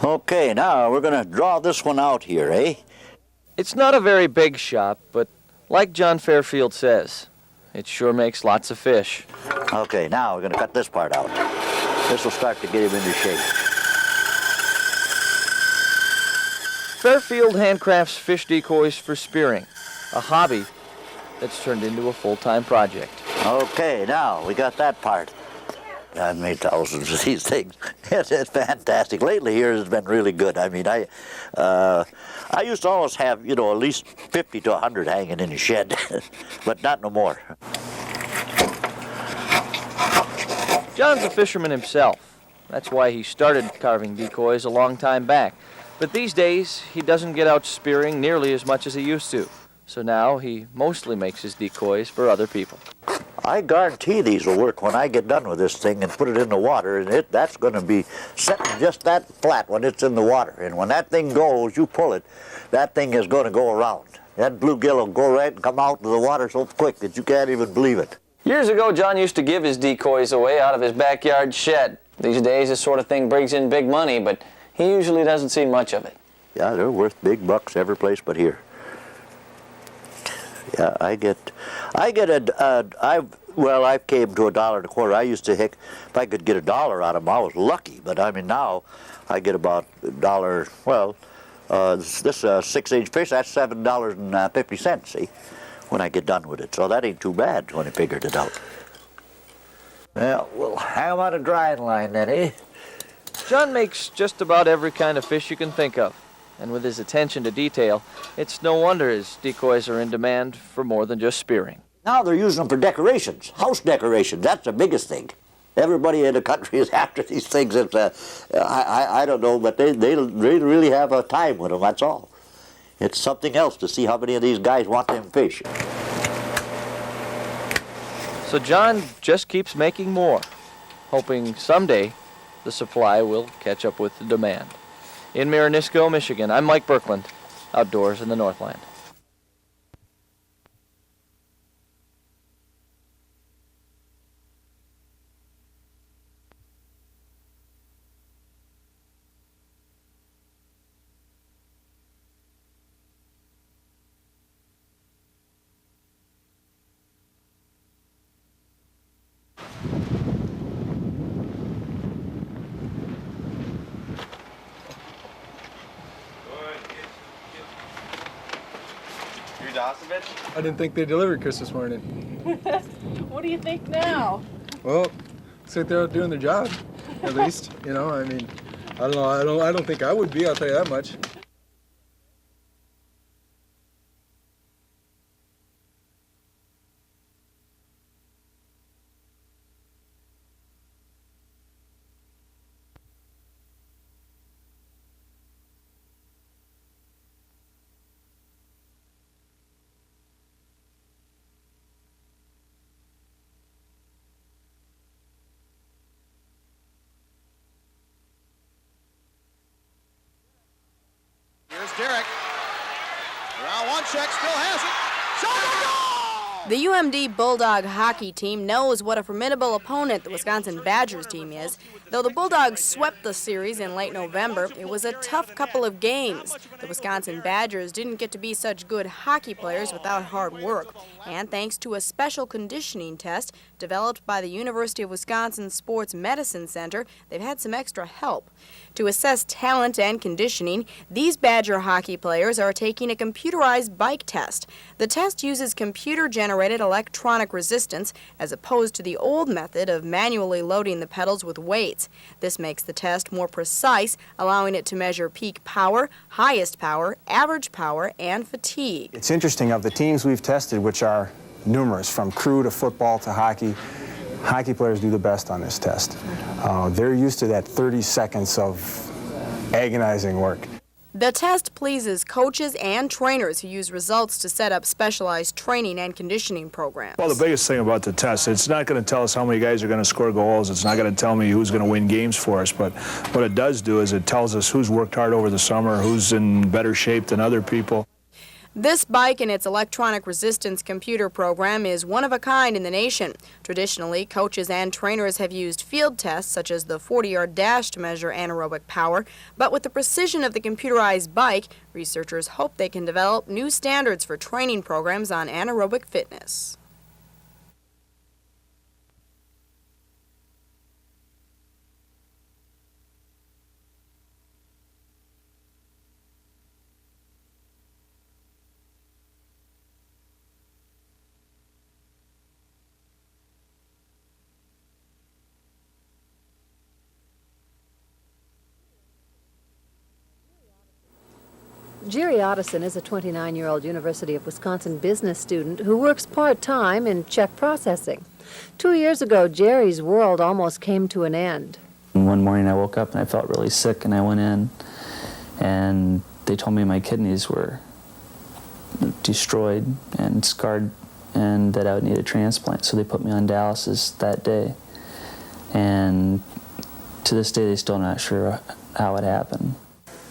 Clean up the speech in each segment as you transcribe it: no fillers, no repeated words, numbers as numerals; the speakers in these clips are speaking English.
Okay, now we're going to draw this one out here, eh? It's not a very big shop, but like John Fairfield says, it sure makes lots of fish. Okay, now we're going to cut this part out. This will start to get him into shape. Fairfield handcrafts fish decoys for spearing, a hobby that's turned into a full-time project. Okay, now we got that part. I've made thousands of these things. It's fantastic. Lately here has been really good. I mean, I used to always have, you know, at least 50 to 100 hanging in the shed, but not no more. John's a fisherman himself. That's why he started carving decoys a long time back. But these days, he doesn't get out spearing nearly as much as he used to. So now he mostly makes his decoys for other people. I guarantee these will work when I get done with this thing and put it in the water, and that's going to be setting just that flat when it's in the water. And when that thing goes, you pull it, that thing is going to go around. That bluegill will go right and come out of the water so quick that you can't even believe it. Years ago, John used to give his decoys away out of his backyard shed. These days, this sort of thing brings in big money, but he usually doesn't see much of it. Yeah, they're worth big bucks every place but here. Yeah, I've came to $1.25. I used to, if I could get $1 out of them, I was lucky. But I mean, now I get about $1. Well, this 6-inch fish, that's $7.50, see, when I get done with it. So that ain't too bad when I figured it out. Well, we'll hang them on a drying line then, eh? John makes just about every kind of fish you can think of. And with his attention to detail, it's no wonder his decoys are in demand for more than just spearing. Now they're using them for decorations, house decorations. That's the biggest thing. Everybody in the country is after these things. It's, I don't know, but they really have a time with them, that's all. It's something else to see how many of these guys want them fish. So John just keeps making more, hoping someday the supply will catch up with the demand. In Marinisco, Michigan, I'm Mike Birkland, outdoors in the Northland. I didn't think they delivered Christmas morning. What do you think now? Well, looks like they're out doing their job, at least. You know, I mean, I don't know. I don't think I would be. I'll tell you that much. Derek. Round one check, still has it. Shot and goal! The UMD Bulldog hockey team knows what a formidable opponent the Wisconsin Badgers team is. Though the Bulldogs swept the series in late November, it was a tough couple of games. The Wisconsin Badgers didn't get to be such good hockey players without hard work. And thanks to a special conditioning test developed by the University of Wisconsin Sports Medicine Center, they've had some extra help. To assess talent and conditioning, these Badger hockey players are taking a computerized bike test. The test uses computer-generated electronic resistance as opposed to the old method of manually loading the pedals with weights. This makes the test more precise, allowing it to measure peak power, highest power, average power, and fatigue. It's interesting, of the teams we've tested, which are numerous, from crew to football to hockey players do the best on this test. They're used to that 30 seconds of agonizing work. The test pleases coaches and trainers who use results to set up specialized training and conditioning programs. Well, the biggest thing about the test, it's not going to tell us how many guys are going to score goals. It's not going to tell me who's going to win games for us. But what it does do is it tells us who's worked hard over the summer, who's in better shape than other people. This bike and its electronic resistance computer program is one of a kind in the nation. Traditionally, coaches and trainers have used field tests such as the 40-yard dash to measure anaerobic power, but with the precision of the computerized bike, researchers hope they can develop new standards for training programs on anaerobic fitness. Jerry Otteson is a 29-year-old University of Wisconsin business student who works part-time in check processing. 2 years ago, Jerry's world almost came to an end. One morning I woke up and I felt really sick, and I went in and they told me my kidneys were destroyed and scarred and that I would need a transplant. So they put me on dialysis that day. And to this day, they're still not sure how it happened.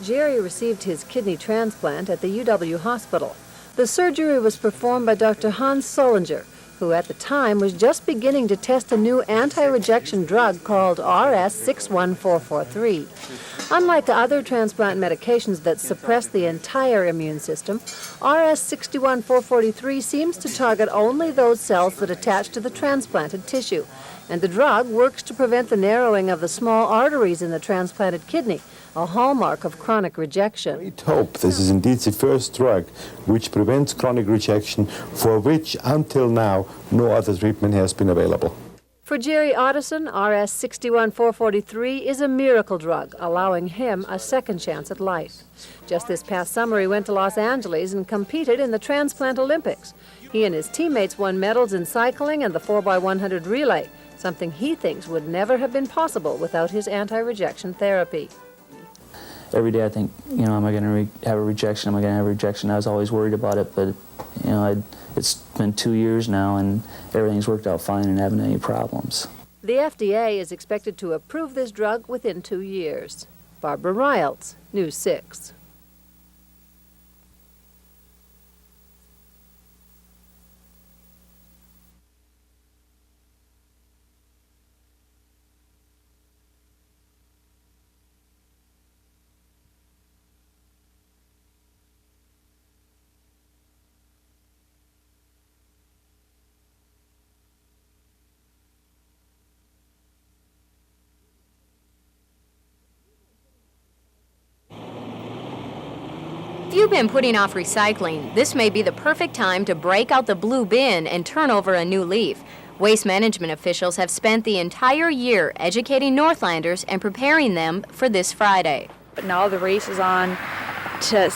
Jerry received his kidney transplant at the UW hospital. The surgery was performed by Dr. Hans Solinger, who at the time was just beginning to test a new anti-rejection drug called RS61443. Unlike other transplant medications that suppress the entire immune system, RS61443 seems to target only those cells that attach to the transplanted tissue, and the drug works to prevent the narrowing of the small arteries in the transplanted kidney, a hallmark of chronic rejection. We hope this is indeed the first drug which prevents chronic rejection, for which until now no other treatment has been available. For Jerry Otteson, RS61443 is a miracle drug, allowing him a second chance at life. Just this past summer, he went to Los Angeles and competed in the Transplant Olympics. He and his teammates won medals in cycling and the 4x100 relay, something he thinks would never have been possible without his anti-rejection therapy. Every day I think, am I going to have a rejection? Am I going to have a rejection? I was always worried about it, but, it's been 2 years now and everything's worked out fine and I haven't had any problems. The FDA is expected to approve this drug within 2 years. Barbara Riles, News 6. If you've been putting off recycling, this may be the perfect time to break out the blue bin and turn over a new leaf. Waste management officials have spent the entire year educating Northlanders and preparing them for this Friday. But now the race is on to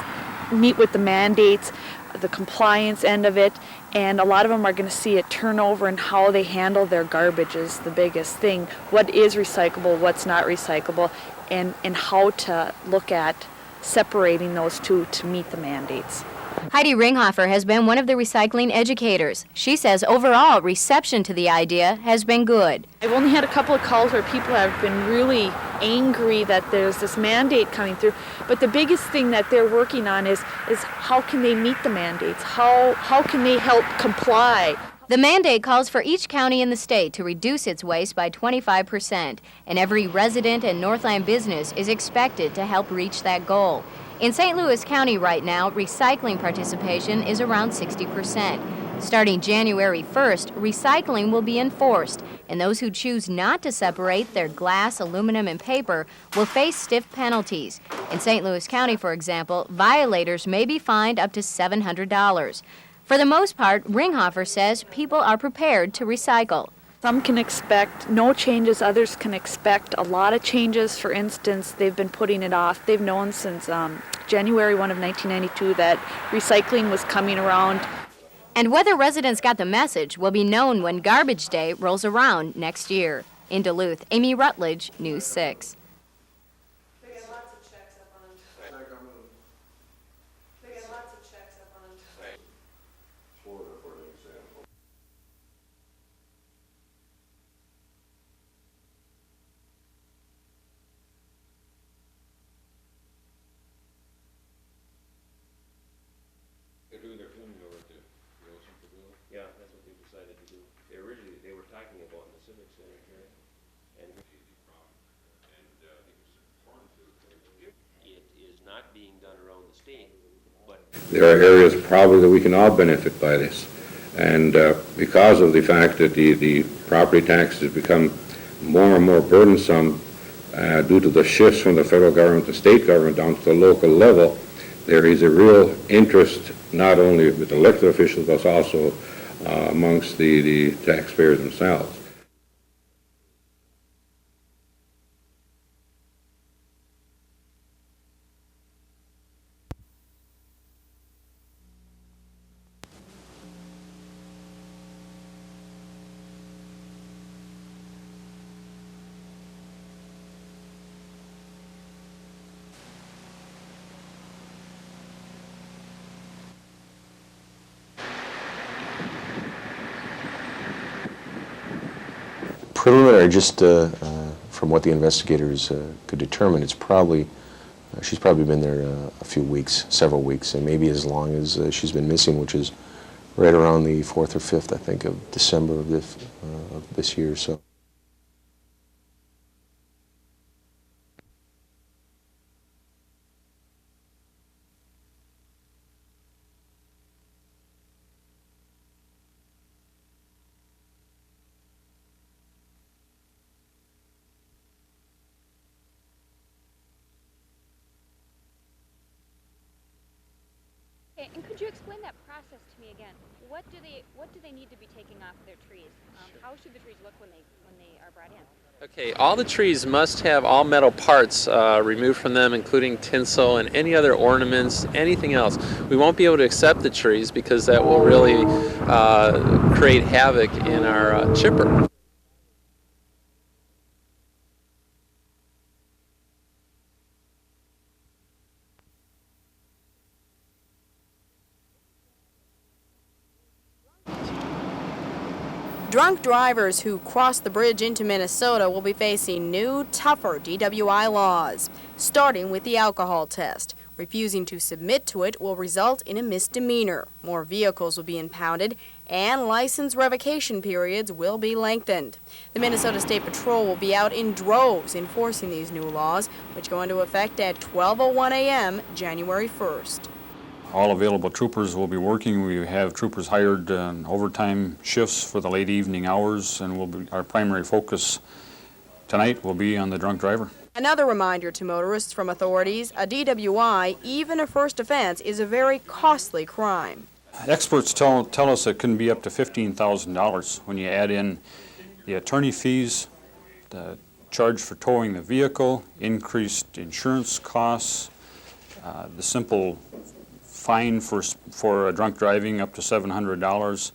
meet with the mandates, the compliance end of it, and a lot of them are going to see a turnover in how they handle their garbage is the biggest thing. What is recyclable, what's not recyclable, and how to look at separating those two to meet the mandates. Heidi Ringhofer has been one of the recycling educators. She says overall reception to the idea has been good. I've only had a couple of calls where people have been really angry that there's this mandate coming through, but the biggest thing that they're working on is how can they meet the mandates? How can they help comply? The mandate calls for each county in the state to reduce its waste by 25%, and every resident and Northland business is expected to help reach that goal. In St. Louis County right now, recycling participation is around 60%. Starting January 1st, recycling will be enforced, and those who choose not to separate their glass, aluminum, and paper will face stiff penalties. In St. Louis County, for example, violators may be fined up to $700. For the most part, Ringhofer says people are prepared to recycle. Some can expect no changes, others can expect a lot of changes. For instance, they've been putting it off. They've known since January 1 of 1992 that recycling was coming around. And whether residents got the message will be known when Garbage Day rolls around next year. In Duluth, Amy Rutledge, News 6. There are areas probably that we can all benefit by this. And because of the fact that the property taxes become more and more burdensome due to the shifts from the federal government to state government down to the local level, there is a real interest not only with elected officials but also amongst the taxpayers themselves. Preliminary, just from what the investigators could determine, it's probably, she's probably been there a few weeks, several weeks, and maybe as long as she's been missing, which is right around the 4th or 5th, I think, of December of this year. So. And could you explain that process to me again? What do they need to be taking off of their trees? How should the trees look when they are brought in? Okay, all the trees must have all metal parts removed from them, including tinsel and any other ornaments, anything else. We won't be able to accept the trees because that will really create havoc in our chipper. Drunk drivers who cross the bridge into Minnesota will be facing new, tougher DWI laws, starting with the alcohol test. Refusing to submit to it will result in a misdemeanor. More vehicles will be impounded, and license revocation periods will be lengthened. The Minnesota State Patrol will be out in droves enforcing these new laws, which go into effect at 12:01 a.m. January 1st. All available troopers will be working. We have troopers hired on overtime shifts for the late evening hours, and our primary focus tonight will be on the drunk driver. Another reminder to motorists from authorities, a DWI, even a first offense, is a very costly crime. Experts tell us it can be up to $15,000 when you add in the attorney fees, the charge for towing the vehicle, increased insurance costs, the simple fine for drunk driving up to $700,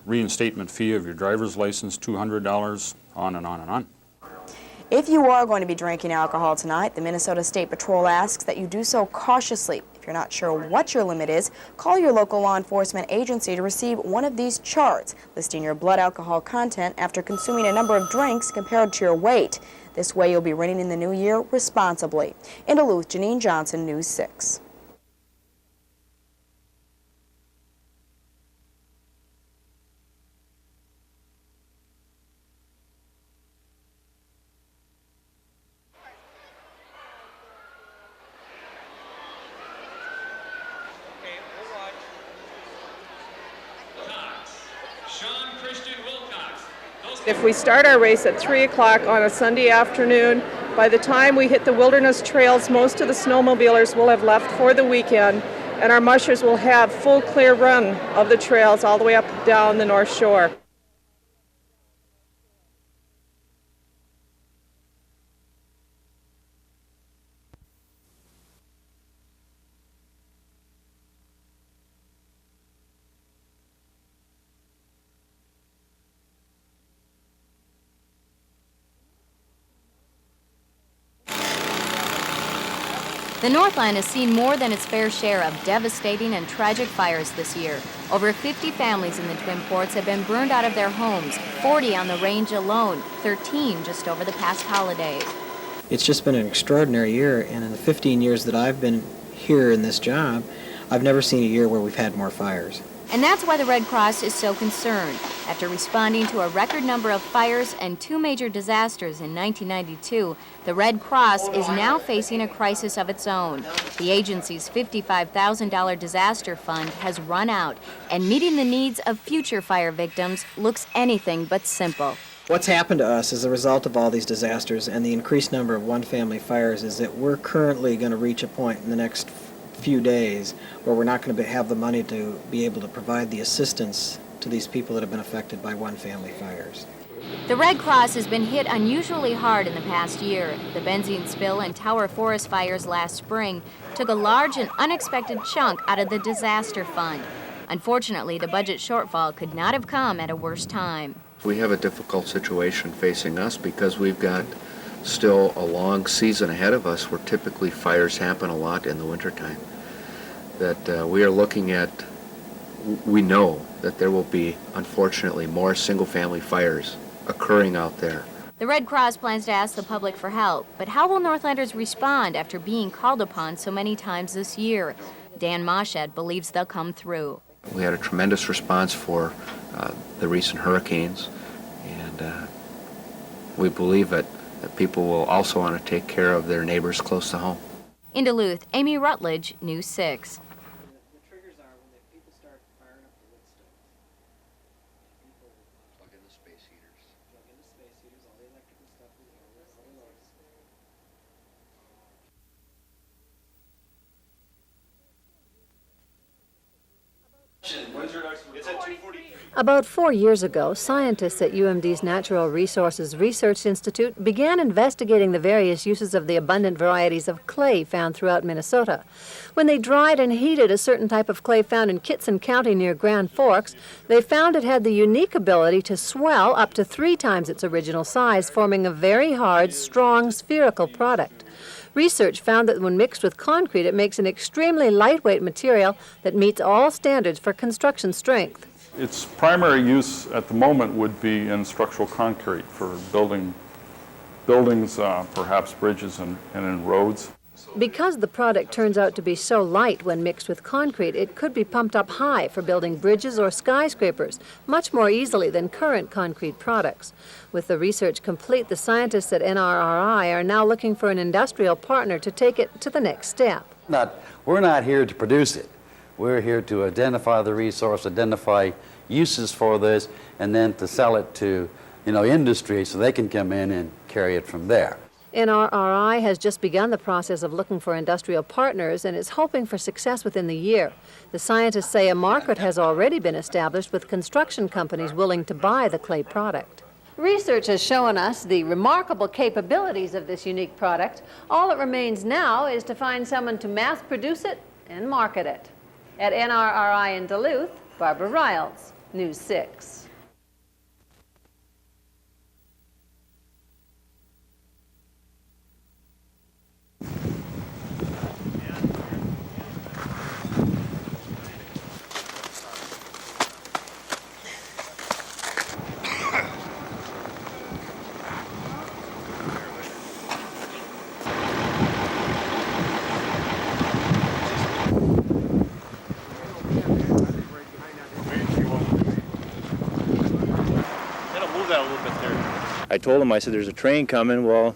reinstatement fee of your driver's license $200, on and on and on. If you are going to be drinking alcohol tonight, the Minnesota State Patrol asks that you do so cautiously. If you're not sure what your limit is, call your local law enforcement agency to receive one of these charts listing your blood alcohol content after consuming a number of drinks compared to your weight. This way you'll be running in the new year responsibly. In Duluth, Janine Johnson, News 6. If we start our race at 3 o'clock on a Sunday afternoon, by the time we hit the wilderness trails, most of the snowmobilers will have left for the weekend, and our mushers will have full clear run of the trails all the way up and down the North Shore. The Northland has seen more than its fair share of devastating and tragic fires this year. Over 50 families in the Twin Ports have been burned out of their homes, 40 on the range alone, 13 just over the past holidays. It's just been an extraordinary year, and in the 15 years that I've been here in this job, I've never seen a year where we've had more fires. And that's why the Red Cross is so concerned. After responding to a record number of fires and 2 major disasters in 1992, the Red Cross is now facing a crisis of its own. The agency's $55,000 disaster fund has run out, and meeting the needs of future fire victims looks anything but simple. What's happened to us as a result of all these disasters and the increased number of one-family fires is that we're currently going to reach a point in the next few days where we're not going to have the money to be able to provide the assistance to these people that have been affected by one-family fires. The Red Cross has been hit unusually hard in the past year. The benzene spill and Tower Forest fires last spring took a large and unexpected chunk out of the disaster fund. Unfortunately, the budget shortfall could not have come at a worse time. We have a difficult situation facing us because we've got still a long season ahead of us where typically fires happen a lot in the wintertime. That we are looking at, we know that there will be, unfortunately, more single-family fires occurring out there. The Red Cross plans to ask the public for help, but how will Northlanders respond after being called upon so many times this year? Dan Moshed believes they'll come through. We had a tremendous response for the recent hurricanes, and we believe that people will also want to take care of their neighbors close to home. In Duluth, Amy Rutledge, News 6. About 4 years ago, scientists at UMD's Natural Resources Research Institute began investigating the various uses of the abundant varieties of clay found throughout Minnesota. When they dried and heated a certain type of clay found in Kittson County near Grand Forks, they found it had the unique ability to swell up to 3 times its original size, forming a very hard, strong, spherical product. Research found that when mixed with concrete, it makes an extremely lightweight material that meets all standards for construction strength. Its primary use at the moment would be in structural concrete for buildings, perhaps bridges and in roads. Because the product turns out to be so light when mixed with concrete, it could be pumped up high for building bridges or skyscrapers, much more easily than current concrete products. With the research complete, the scientists at NRRI are now looking for an industrial partner to take it to the next step. We're not here to produce it. We're here to identify the resource, identify uses for this, and then to sell it to, industry so they can come in and carry it from there. NRRI has just begun the process of looking for industrial partners and is hoping for success within the year. The scientists say a market has already been established with construction companies willing to buy the clay product. Research has shown us the remarkable capabilities of this unique product. All that remains now is to find someone to mass produce it and market it. At NRRI in Duluth, Barbara Riles, News 6. I told him, I said, there's a train coming. Well,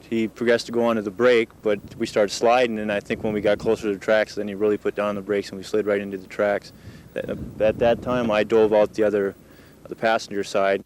he progressed to go onto the brake, but we started sliding, and I think when we got closer to the tracks, then he really put down the brakes, and we slid right into the tracks. At that time, I dove out the passenger side.